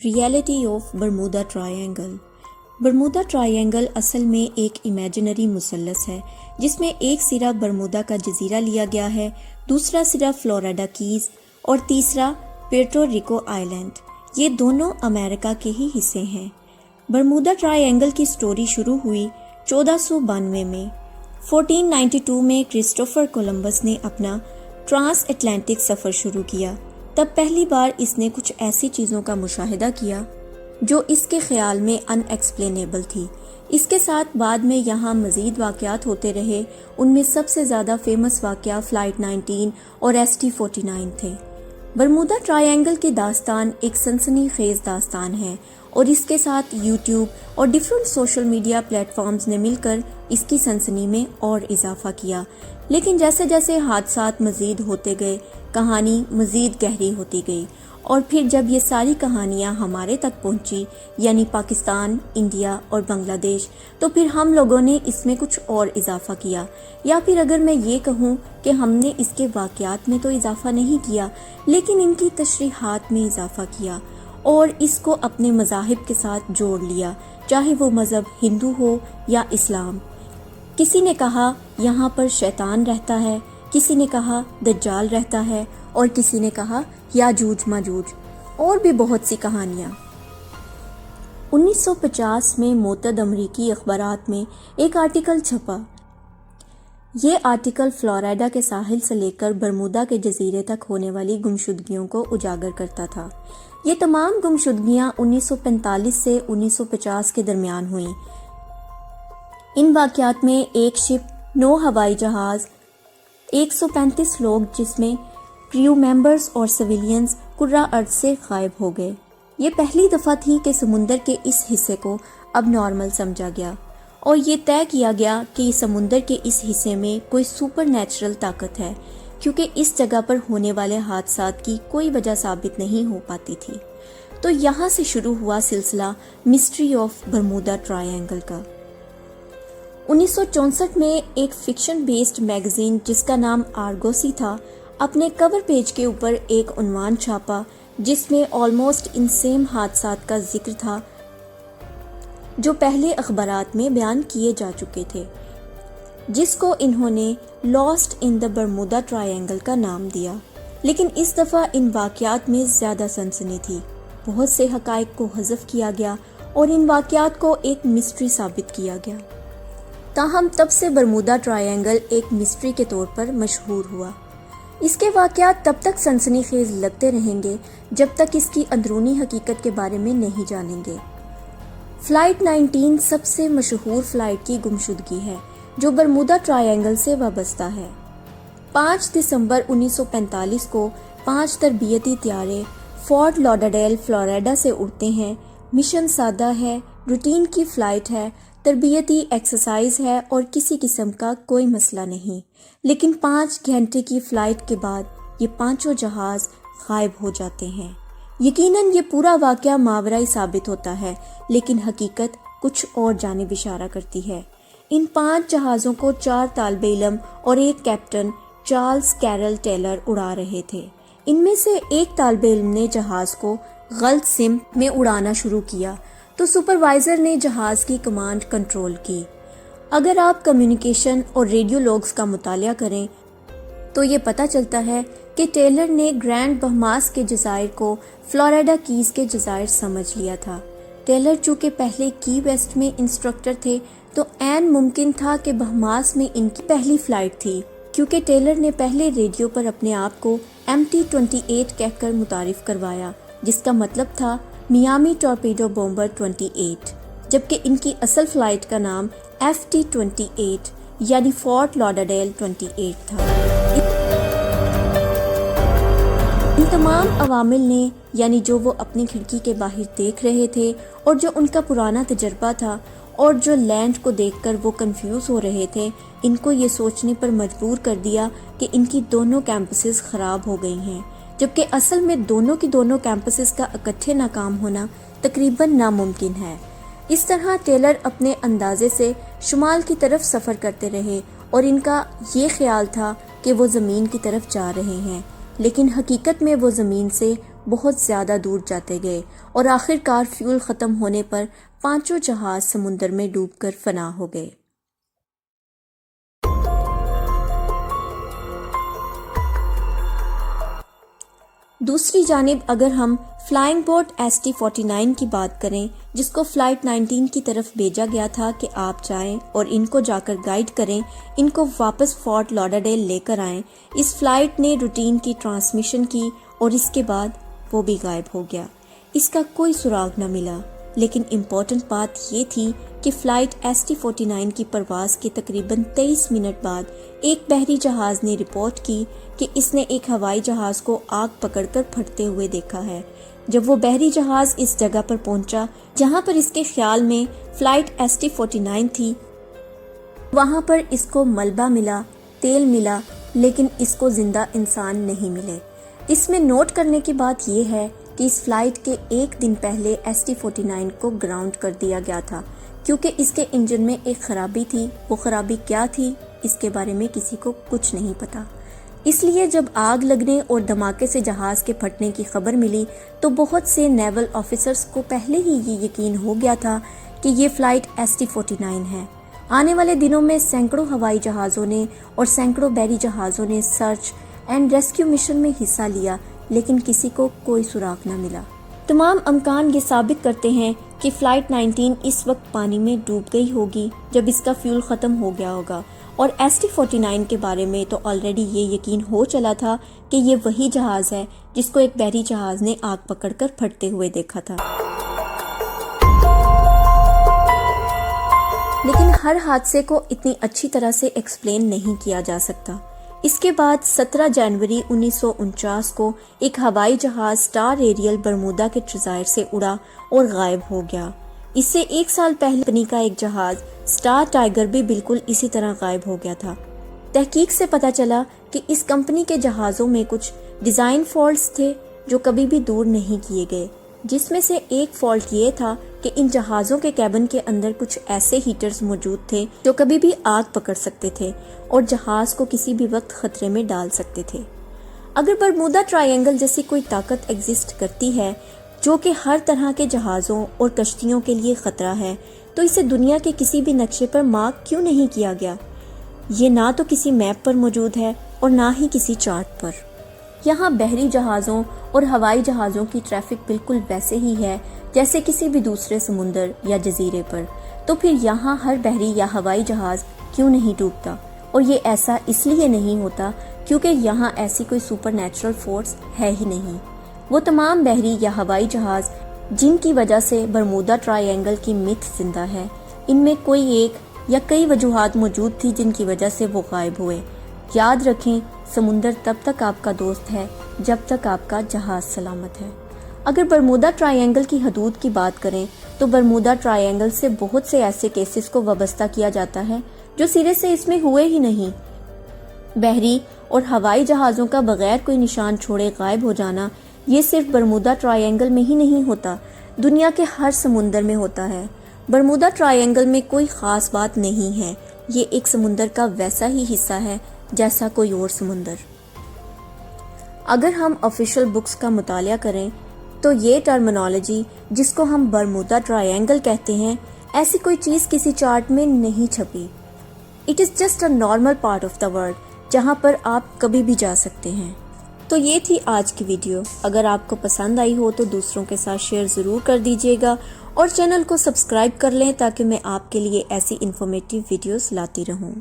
Reality of Bermuda triangle. Bermuda triangle اصل میں ایک امیجنری مثلث ہے جس میں ایک سرا برمودا کا جزیرہ لیا گیا ہے، دوسرا سرا فلوریڈا کیز اور تیسرا پیرٹو ریکو آئی لینڈ۔ یہ دونوں امریکہ کے ہی حصے ہیں۔ برمودا ٹرائینگل کی سٹوری شروع ہوئی 1492 میں۔ 1492 میں کرسٹوفر کولمبس نے اپنا ٹرانس اٹلانٹک سفر شروع کیا۔ تب پہلی بار اس نے کچھ ایسی چیزوں کا مشاہدہ کیا جو اس کے خیال میں ان ایکسپلینیبل تھی۔ اس کے ساتھ بعد میں یہاں مزید واقعات ہوتے رہے۔ ان میں سب سے زیادہ فیمس واقعہ فلائٹ 19 اور ST 49 تھے۔ برمودا ٹرائینگل کی داستان ایک سنسنی خیز داستان ہے اور اس کے ساتھ یوٹیوب اور different social media platforms نے مل کر اس کی سنسنی میں اور اضافہ کیا۔ لیکن جیسے جیسے حادثات مزید ہوتے گئے، کہانی مزید گہری ہوتی گئی، اور پھر جب یہ ساری کہانیاں ہمارے تک پہنچی، یعنی پاکستان، انڈیا اور بنگلہ دیش، تو پھر ہم لوگوں نے اس میں کچھ اور اضافہ کیا، یا پھر اگر میں یہ کہوں کہ ہم نے اس کے واقعات میں تو اضافہ نہیں کیا، لیکن ان کی تشریحات میں اضافہ کیا اور اس کو اپنے مذاہب کے ساتھ جوڑ لیا، چاہے وہ مذہب ہندو ہو یا اسلام۔ کسی نے کہا یہاں پر شیطان رہتا ہے، کسی نے کہا دجال رہتا ہے، اور کسی نے کہا یاجوج ماجوج، اور بھی بہت سی کہانیاں۔ 1950 میں معتد امریکی اخبارات میں ایک آرٹیکل چھپا۔ یہ آرٹیکل فلوریڈا کے ساحل سے لے کر برمودا کے جزیرے تک ہونے والی گمشدگیوں کو اجاگر کرتا تھا۔ یہ تمام گمشدگیاں 1945 سے 1950 کے درمیان ہوئیں۔ ان واقعات میں ایک شپ، 9 ہوائی جہاز، 135 لوگ جس میں کریو ممبرز اور سویلینز کرہ ارض سے غائب ہو گئے۔ یہ پہلی دفعہ تھی کہ سمندر کے اس حصے کو اب نارمل سمجھا گیا اور یہ طے کیا گیا کہ سمندر کے اس حصے میں کوئی سپر نیچرل طاقت ہے، کیونکہ اس جگہ پر ہونے والے حادثات کی کوئی وجہ ثابت نہیں ہو پاتی تھی۔ تو یہاں سے شروع ہوا سلسلہ مسٹری آف برمودا ٹرائینگل کا۔ 1964 میں ایک فکشن بیسڈ میگزین جس کا نام آرگوسی تھا، اپنے کور پیج کے اوپر ایک عنوان چھاپا جس میں آلموسٹ ان سیم حادثات کا ذکر تھا جو پہلے اخبارات میں بیان کیے جا چکے تھے، جس کو انہوں نے لاسٹ ان دا برمودا ٹرائینگل کا نام دیا۔ لیکن اس دفعہ ان واقعات میں زیادہ سنسنی تھی۔ بہت سے حقائق کو حذف کیا گیا اور ان واقعات کو ایک مسٹری ثابت کیا گیا۔ تاہم تب سے برمودا ٹرائینگل ایک مسٹری کے طور پر مشہور ہوا۔ اس کے واقعات تب تک سنسنی خیز لگتے رہیں گے جب تک اس کی اندرونی حقیقت کے بارے میں نہیں جانیں گے۔ فلائٹ 19 سب سے مشہور فلائٹ کی گمشدگی ہے جو برمودا ٹرائینگل سے وابستہ ہے۔ 5 دسمبر 1945 کو 5 تربیتی طیارے فورٹ لوڈرڈیل فلوریڈا سے اڑتے ہیں۔ مشن سادہ ہے، روٹین کی فلائٹ ہے، تربیتی ایکسرسائز ہے اور کسی قسم کا کوئی مسئلہ نہیں۔ لیکن 5 گھنٹے کی فلائٹ کے بعد یہ پانچوں جہاز غائب ہو جاتے ہیں۔ یقیناً یہ پورا واقعہ ماورائی ثابت ہوتا ہے، لیکن حقیقت کچھ اور جانب اشارہ کرتی ہے۔ ان 5 جہازوں کو 4 طالب علم اور ایک کیپٹن چارلز کیرل ٹیلر اڑا رہے تھے۔ ان میں سے ایک طالب علم نے جہاز کو غلط سمت میں اڑانا شروع کیا تو سپروائزر نے جہاز کی کمانڈ کنٹرول کی۔ اگر آپ کمیونیکیشن اور ریڈیو لاگز کا مطالعہ کریں تو یہ پتہ چلتا ہے کہ ٹیلر نے گرینڈ بہماس کے جزائر کو فلوریڈا کیز کے جزائر سمجھ لیا تھا۔ ٹیلر چونکہ پہلے کی ویسٹ میں انسٹرکٹر تھے تو عین ممکن تھا کہ بہماس میں ان کی پہلی فلائٹ تھی، کیونکہ ٹیلر نے پہلے ریڈیو پر اپنے آپ کو MT-28 کہہ کر متعارف کروایا، جس کا مطلب تھا میامی ٹورپیڈو بومبر 28، جبکہ ان کی اصل فلائٹ کا نام FT-28 یعنی فورٹ لوڈرڈیل 28 تھا۔ ان تمام عوامل نے، یعنی جو وہ اپنی کھڑکی کے باہر دیکھ رہے تھے اور جو ان کا پرانا تجربہ تھا اور جو لینڈ کو دیکھ کر وہ کنفیوز ہو رہے تھے، ان کو یہ سوچنے پر مجبور کر دیا کہ ان کی دونوں کیمپسز خراب ہو گئی ہیں، جبکہ اصل میں دونوں کی دونوں کیمپسز کا اکٹھے ناکام ہونا تقریباً ناممکن ہے۔ اس طرح ٹیلر اپنے اندازے سے شمال کی طرف سفر کرتے رہے اور ان کا یہ خیال تھا کہ وہ زمین کی طرف جا رہے ہیں، لیکن حقیقت میں وہ زمین سے بہت زیادہ دور جاتے گئے اور آخر کار فیول ختم ہونے پر پانچوں جہاز سمندر میں ڈوب کر فنا ہو گئے۔ دوسری جانب اگر ہم فلائنگ بوٹ ST-49 کی بات کریں، جس کو فلائٹ 19 کی طرف بھیجا گیا تھا کہ آپ جائیں اور ان کو جا کر گائیڈ کریں، ان کو واپس فورٹ لوڈرڈیل لے کر آئیں، اس فلائٹ نے روٹین کی ٹرانسمیشن کی اور اس کے بعد وہ بھی غائب ہو گیا۔ اس کا کوئی سراغ نہ ملا، لیکن امپورٹنٹ بات یہ تھی کہ فلائٹ ST-49 کی پرواز کے تقریباً 23 منٹ بعد ایک بحری جہاز نے رپورٹ کی کہ اس نے ایک ہوائی جہاز کو آگ پکڑ کر پھٹتے ہوئے دیکھا ہے۔ جب وہ بحری جہاز اس جگہ پر پہنچا جہاں پر اس کے خیال میں فلائٹ ST-49 تھی، وہاں پر اس کو ملبہ ملا، تیل ملا، لیکن اس کو زندہ انسان نہیں ملے۔ اس میں نوٹ کرنے کی بات یہ ہے کہ اس فلائٹ کے ایک دن پہلے ST-49 کو گراؤنڈ کر دیا گیا تھا کیونکہ اس کے انجن میں ایک خرابی تھی۔ وہ خرابی کیا تھی اس کے بارے میں کسی کو کچھ نہیں پتا۔ اس لیے جب آگ لگنے اور دھماکے سے جہاز کے پھٹنے کی خبر ملی تو بہت سے نیول آفیسرز کو پہلے ہی یہ یقین ہو گیا تھا کہ یہ فلائٹ ST-49 ہے۔ آنے والے دنوں میں سینکڑوں ہوائی جہازوں نے اور سینکڑوں بحری جہازوں نے سرچ اینڈ ریسکیو مشن میں حصہ لیا، لیکن کسی کو کوئی سراغ نہ ملا۔ تمام امکان یہ ثابت کرتے ہیں کہ فلائٹ 19 اس وقت پانی میں ڈوب گئی ہوگی جب اس کا فیول ختم ہو گیا ہوگا، اور ST-49 کے بارے میں تو آلریڈی یہ یقین ہو چلا تھا کہ یہ وہی جہاز ہے جس کو ایک بحری جہاز نے آگ پکڑ کر پھٹتے ہوئے دیکھا تھا۔ لیکن ہر حادثے کو اتنی اچھی طرح سے ایکسپلین نہیں کیا جا سکتا۔ اس کے بعد 17 جنوری 1949 کو ایک ہوائی جہاز سٹار ایریل برمودا کے جزائر سے اڑا اور غائب ہو گیا۔ اس سے ایک سال پہلے کمپنی کا ایک جہاز سٹار ٹائیگر بھی بالکل اسی طرح غائب ہو گیا تھا۔ تحقیق سے پتہ چلا کہ اس کمپنی کے جہازوں میں کچھ ڈیزائن فالٹس تھے جو کبھی بھی دور نہیں کیے گئے، جس میں سے ایک فالٹ یہ تھا کہ ان جہازوں کے کیبن کے اندر کچھ ایسے ہیٹرز موجود تھے جو کبھی بھی آگ پکڑ سکتے تھے اور جہاز کو کسی بھی وقت خطرے میں ڈال سکتے تھے۔ اگر برمودا ٹرائینگل جیسی کوئی طاقت ایگزسٹ کرتی ہے جو کہ ہر طرح کے جہازوں اور کشتیوں کے لیے خطرہ ہے، تو اسے دنیا کے کسی بھی نقشے پر مارک کیوں نہیں کیا گیا؟ یہ نہ تو کسی میپ پر موجود ہے اور نہ ہی کسی چارٹ پر۔ یہاں بحری جہازوں اور ہوائی جہازوں کی ٹریفک بالکل ویسے ہی ہے جیسے کسی بھی دوسرے سمندر یا جزیرے پر، تو پھر یہاں ہر بحری یا ہوائی جہاز کیوں نہیں ڈوبتا؟ اور یہ ایسا اس لیے نہیں ہوتا کیونکہ یہاں ایسی کوئی سپر نیچرل فورس ہے ہی نہیں۔ وہ تمام بحری یا ہوائی جہاز جن کی وجہ سے برمودا ٹرائینگل کی متھ زندہ ہے، ان میں کوئی ایک یا کئی وجوہات موجود تھی جن کی وجہ سے وہ غائب ہوئے۔ یاد رکھیں، سمندر تب تک آپ کا دوست ہے جب تک آپ کا جہاز سلامت ہے۔ اگر برمودا ٹرائینگل کی حدود کی بات کریں تو برمودا ٹرائینگل سے بہت سے ایسے کیسز کو وابستہ کیا جاتا ہے جو سرے سے اس میں ہوئے ہی نہیں۔ بحری اور ہوائی جہازوں کا بغیر کوئی نشان چھوڑے غائب ہو جانا یہ صرف برمودا ٹرائینگل میں ہی نہیں ہوتا، دنیا کے ہر سمندر میں ہوتا ہے۔ برمودا ٹرائینگل میں کوئی خاص بات نہیں ہے، یہ ایک سمندر کا ویسا ہی حصہ ہے جیسا کوئی اور سمندر۔ اگر ہم آفیشیل بکس کا مطالعہ کریں تو یہ ٹرمینالوجی جس کو ہم برمودا ٹرائینگل کہتے ہیں، ایسی کوئی چیز کسی چارٹ میں نہیں چھپی۔ It is just a normal part of the world جہاں پر آپ کبھی بھی جا سکتے ہیں۔ تو یہ تھی آج کی ویڈیو۔ اگر آپ کو پسند آئی ہو تو دوسروں کے ساتھ شیئر ضرور کر دیجیے گا اور چینل کو سبسکرائب کر لیں تاکہ میں آپ کے لیے ایسی انفارمیٹیو ویڈیوز لاتی رہوں۔